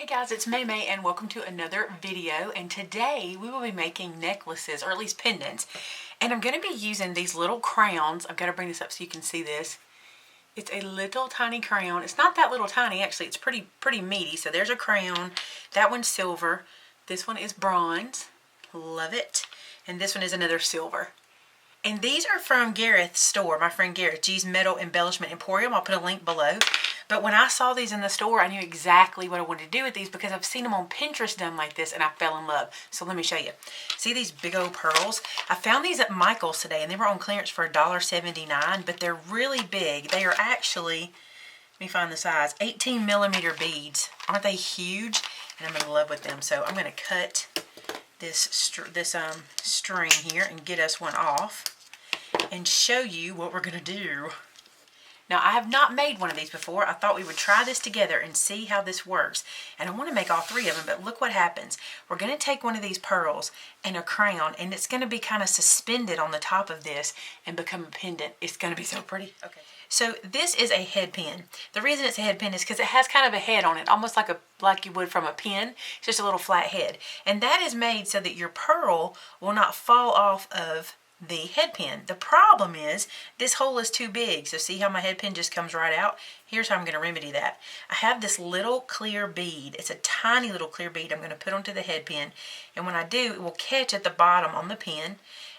Hey guys, it's Maymay and welcome to another video, and today we will be making necklaces, or at least pendants, and I'm going to be using these little crowns. I've got to bring this up so you can see this. It's a little tiny crown. It's not that little tiny, actually. It's pretty meaty. So there's a crown. That one's silver. This one is bronze. Love it. And this one is another silver. And these are from Gareth's store, my friend Gareth, G's Metal Embellishment Emporium. I'll put a link below. But when I saw these in the store, I knew exactly what I wanted to do with these because I've seen them on Pinterest done like this and I fell in love. So let me show you. See these big old pearls? I found these at Michael's today and they were on clearance for $1.79, but they're really big. They are actually, let me find the size, 18 millimeter beads. Aren't they huge? And I'm in love with them. So I'm going to cut this string here and get us one off and show you what we're going to do. Now, I have not made one of these before. I thought we would try this together and see how this works. And I want to make all three of them, but look what happens. We're going to take one of these pearls and a crown, and it's going to be kind of suspended on the top of this and become a pendant. It's going to be so pretty. Okay. So this is a head pin. The reason it's a head pin is because it has kind of a head on it, almost like you would from a pin. It's just a little flat head. And that is made so that your pearl will not fall off of the head pin. The problem is this hole is too big. So see how my head pin just comes right out? Here's how I'm going to remedy that. I have this little clear bead. It's a tiny little clear bead I'm going to put onto the head pin. And when I do, it will catch at the bottom on the pin.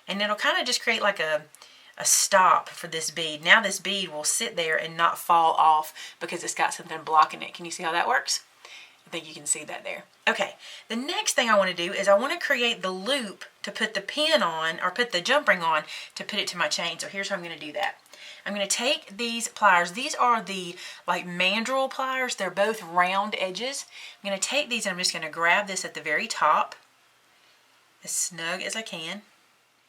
And it'll kind of just create like a stop for this bead. Now this bead will sit there and not fall off because it's got something blocking it. Can you see how that works? I think you can see that there. Okay, the next thing I want to do is I want to create the loop to put the pin on, or put the jump ring on to put it to my chain. So here's how I'm going to do that. I'm going to take these pliers. These are the like mandrel pliers. They're both round edges. I'm going to take these and I'm just going to grab this at the very top as snug as I can.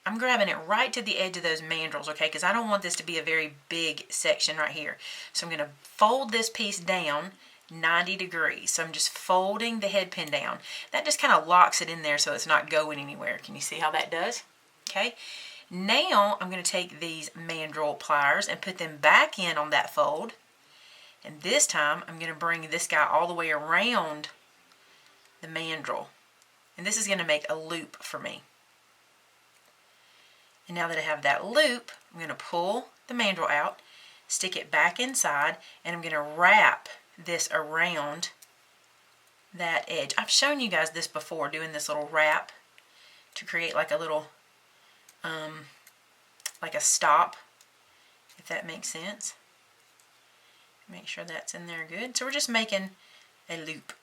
I'm grabbing it right to the edge of those mandrels, okay, because I don't want this to be a very big section right here. So I'm going to fold this piece down 90 degrees. So I'm just folding the head pin down. That just kind of locks it in there so it's not going anywhere. Can you see how that does? Okay. Now I'm going to take these mandrel pliers and put them back in on that fold. And this time I'm going to bring this guy all the way around the mandrel. And this is going to make a loop for me. And now that I have that loop, I'm going to pull the mandrel out, stick it back inside, and I'm going to wrap this around that edge. I've shown you guys this before, doing this little wrap to create like a little, like a stop, if that makes sense. Make sure that's in there good. So we're just making a loop.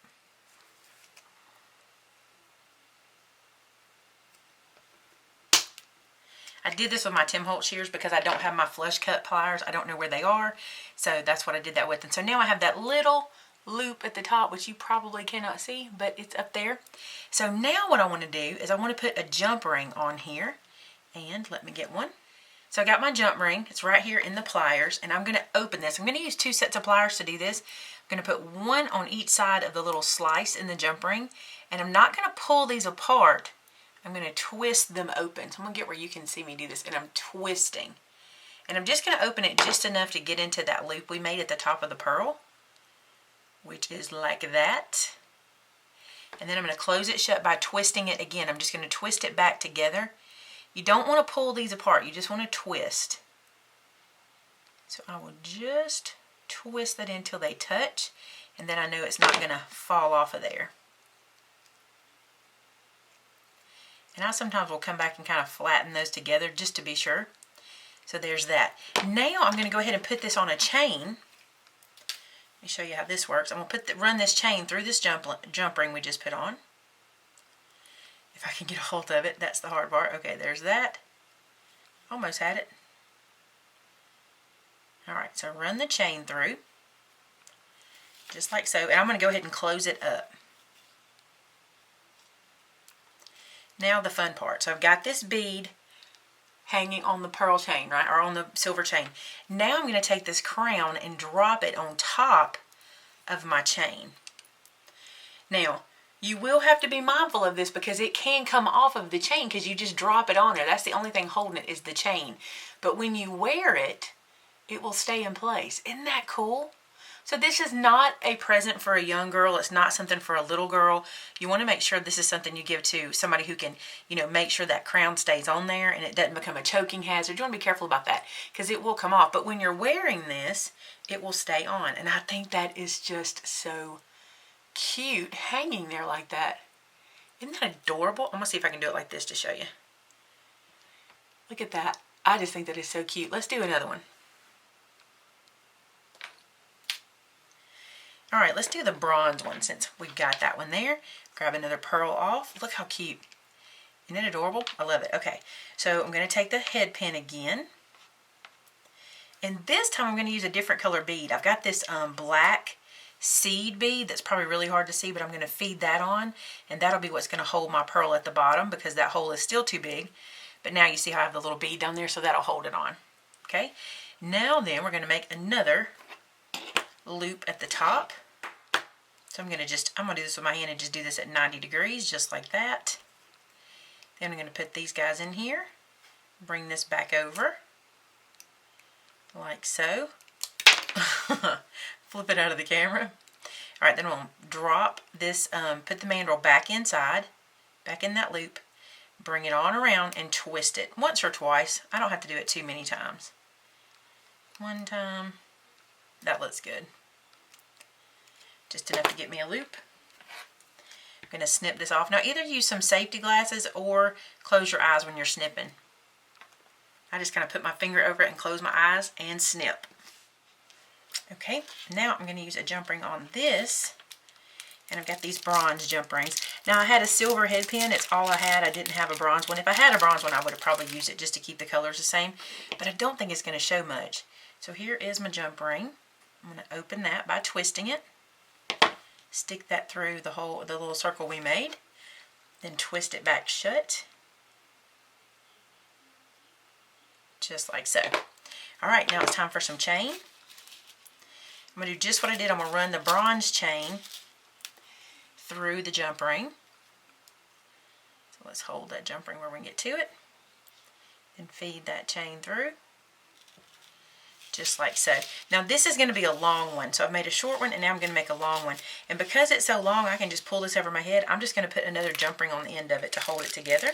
I did this with my Tim Holtz shears because I don't have my flush cut pliers. I don't know where they are. So that's what I did that with. And so now I have that little loop at the top, which you probably cannot see, but it's up there. So now what I want to do is I want to put a jump ring on here. And let me get one. So I got my jump ring. It's right here in the pliers. And I'm going to open this. I'm going to use 2 sets of pliers to do this. I'm going to put one on each side of the little slice in the jump ring. And I'm not going to pull these apart. I'm going to twist them open. So I'm going to get where you can see me do this. And I'm twisting. And I'm just going to open it just enough to get into that loop we made at the top of the pearl, which is like that. And then I'm going to close it shut by twisting it again. I'm just going to twist it back together. You don't want to pull these apart. You just want to twist. So I will just twist that until they touch. And then I know it's not going to fall off of there. And I sometimes will come back and kind of flatten those together just to be sure. So there's that. Now I'm going to go ahead and put this on a chain. Let me show you how this works. I'm going to run this chain through this jump ring we just put on. If I can get a hold of it, that's the hard part. Okay, there's that. Almost had it. Alright, so run the chain through. Just like so. And I'm going to go ahead and close it up. Now the fun part. So I've got this bead hanging on the pearl chain, right? Or on the silver chain. Now I'm going to take this crown and drop it on top of my chain. Now, you will have to be mindful of this because it can come off of the chain because you just drop it on there. That's the only thing holding it is the chain. But when you wear it, it will stay in place. Isn't that cool? So this is not a present for a young girl. It's not something for a little girl. You want to make sure this is something you give to somebody who can, you know, make sure that crown stays on there and it doesn't become a choking hazard. You want to be careful about that because it will come off. But when you're wearing this, it will stay on. And I think that is just so cute hanging there like that. Isn't that adorable? I'm going to see if I can do it like this to show you. Look at that. I just think that is so cute. Let's do another one. All right, let's do the bronze one since we've got that one there. Grab another pearl off. Look how cute. Isn't it adorable? I love it. Okay, so I'm going to take the head pin again. And this time I'm going to use a different color bead. I've got this black seed bead that's probably really hard to see, but I'm going to feed that on. And that'll be what's going to hold my pearl at the bottom because that hole is still too big. But now you see how I have the little bead down there, so that'll hold it on. Okay, now then we're going to make another loop at the top. So I'm going to do this with my hand and just do this at 90 degrees, just like that. Then I'm going to put these guys in here, bring this back over, like so. Flip it out of the camera. All right, then we'll drop this, put the mandrel back inside, back in that loop, bring it on around and twist it once or twice. I don't have to do it too many times. One time. That looks good. Just enough to get me a loop. I'm going to snip this off. Now either use some safety glasses or close your eyes when you're snipping. I just kind of put my finger over it and close my eyes and snip. Okay, now I'm going to use a jump ring on this. And I've got these bronze jump rings. Now I had a silver head pin. It's all I had. I didn't have a bronze one. If I had a bronze one, I would have probably used it just to keep the colors the same. But I don't think it's going to show much. So here is my jump ring. I'm going to open that by twisting it. Stick that through the little circle we made. Then twist it back shut. Just like so. Alright, now it's time for some chain. I'm going to do just what I did. I'm going to run the bronze chain through the jump ring. So let's hold that jump ring where we can get to it. And feed that chain through. Just like so. Now this is going to be a long one. So I've made a short one and now I'm going to make a long one. And because it's so long, I can just pull this over my head. I'm just going to put another jump ring on the end of it to hold it together.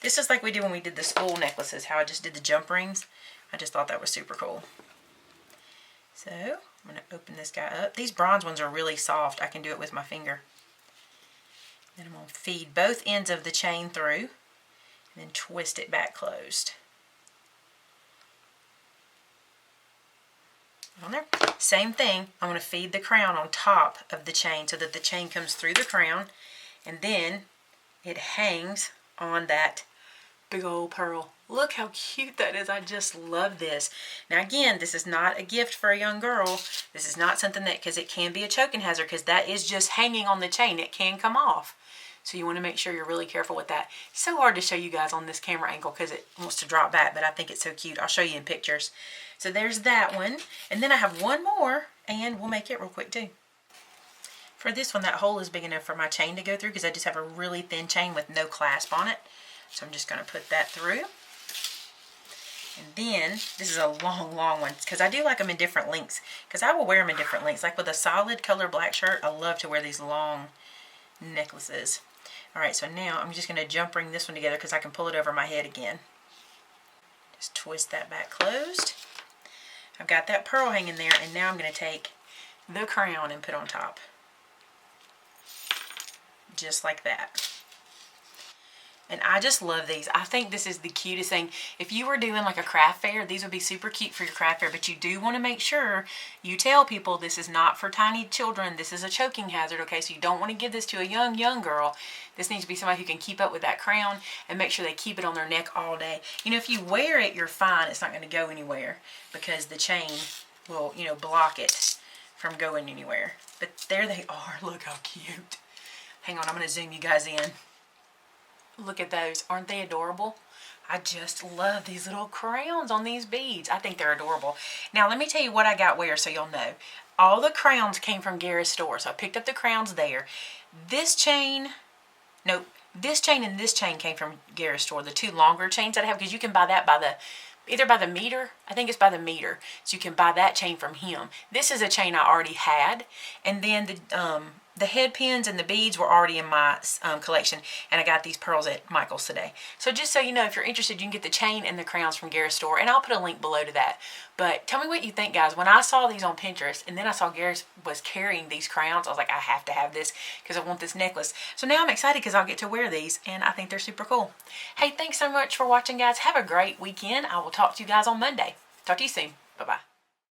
This is like we did when we did the spool necklaces, how I just did the jump rings. I just thought that was super cool. So I'm going to open this guy up. These bronze ones are really soft. I can do it with my finger. Then I'm going to feed both ends of the chain through and then twist it back closed. On there. Same thing, I'm going to feed the crown on top of the chain so that the chain comes through the crown and then it hangs on that big old pearl. Look how cute that is. I just love this. Now again, this is not a gift for a young girl. This is not something that, because it can be a choking hazard, because that is just hanging on the chain. It can come off. So you want to make sure you're really careful with that. It's so hard to show you guys on this camera angle because it wants to drop back, but I think it's so cute. I'll show you in pictures. So there's that one. And then I have one more, and we'll make it real quick too. For this one, that hole is big enough for my chain to go through because I just have a really thin chain with no clasp on it. So I'm just going to put that through. And then, this is a long, long one because I do like them in different lengths because I will wear them in different lengths. Like with a solid color black shirt, I love to wear these long necklaces. Alright, so now I'm just going to jump ring this one together because I can pull it over my head again. Just twist that back closed. I've got that pearl hanging there, and now I'm going to take the crown and put on top. Just like that. And I just love these. I think this is the cutest thing. If you were doing like a craft fair, these would be super cute for your craft fair, but you do want to make sure you tell people this is not for tiny children. This is a choking hazard, okay? So you don't want to give this to a young girl. This needs to be somebody who can keep up with that crown and make sure they keep it on their neck all day. You know, if you wear it, you're fine. It's not going to go anywhere because the chain will, you know, block it from going anywhere. But there they are. Look how cute. Hang on, I'm going to zoom you guys in. Look at those. Aren't they adorable? I just love these little crowns on these beads. I think they're adorable. Now, let me tell you what I got where so you'll know. All the crowns came from Gary's store, so I picked up the crowns there. This chain, nope, this chain and this chain came from Gary's store. The two longer chains that I have, because you can buy that by either by the meter. I think it's by the meter. So you can buy that chain from him. This is a chain I already had. And then the head pins and the beads were already in my collection. And I got these pearls at Michael's today. So just so you know, if you're interested, you can get the chain and the crowns from Gareth's store. And I'll put a link below to that. But tell me what you think, guys. When I saw these on Pinterest and then I saw Gareth was carrying these crowns, I was like, I have to have this because I want this necklace. So now I'm excited because I'll get to wear these and I think they're super cool. Hey, thanks so much for watching, guys. Have a great weekend. I will talk to you guys on Monday. Talk to you soon. Bye-bye.